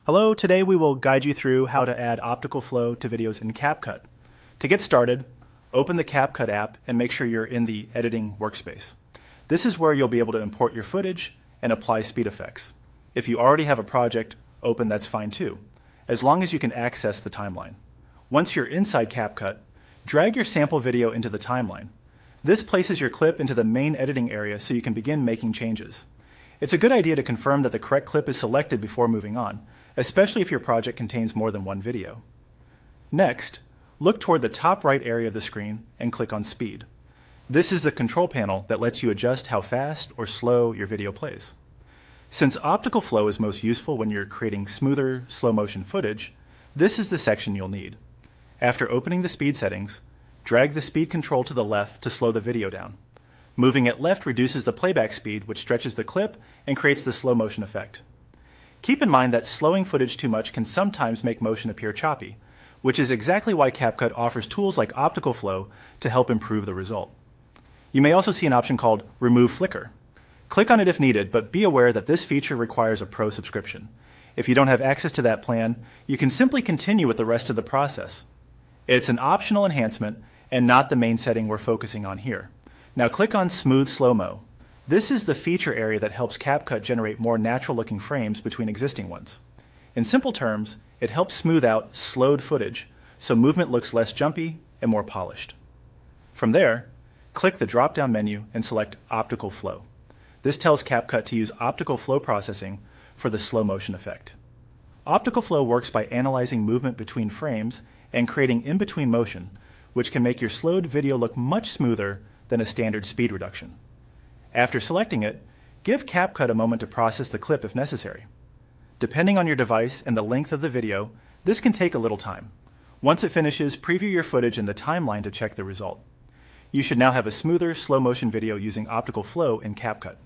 Hello, today we will guide you through how to add optical flow to videos in CapCut. To get started, open the CapCut app and make sure you're in the editing workspace. This is where you'll be able to import your footage and apply speed effects. If you already have a project open, that's fine too, as long as you can access the timeline. Once you're inside CapCut, drag your sample video into the timeline. This places your clip into the main editing area so you can begin making changes. It's a good idea to confirm that the correct clip is selected before moving on, especially if your project contains more than one video. Next, look toward the top right area of the screen and click on Speed. This is the control panel that lets you adjust how fast or slow your video plays. Since optical flow is most useful when you're creating smoother, slow-motion footage, this is the section you'll need. After opening the speed settings, drag the speed control to the left to slow the video down. Moving it left reduces the playback speed, which stretches the clip and creates the slow motion effect. Keep in mind that slowing footage too much can sometimes make motion appear choppy, which is exactly why CapCut offers tools like optical flow to help improve the result. You may also see an option called Remove Flicker. Click on it if needed, but be aware that this feature requires a pro subscription. If you don't have access to that plan, you can simply continue with the rest of the process. It's an optional enhancement and not the main setting we're focusing on here. Now click on Smooth Slow-Mo. This is the feature area that helps CapCut generate more natural-looking frames between existing ones. In simple terms, it helps smooth out slowed footage so movement looks less jumpy and more polished. From there, click the drop-down menu and select Optical Flow. This tells CapCut to use optical flow processing for the slow motion effect. Optical flow works by analyzing movement between frames and creating in-between motion, which can make your slowed video look much smoother than a standard speed reduction. After selecting it, give CapCut a moment to process the clip if necessary. Depending on your device and the length of the video, this can take a little time. Once it finishes, preview your footage in the timeline to check the result. You should now have a smoother, slow-motion video using optical flow in CapCut.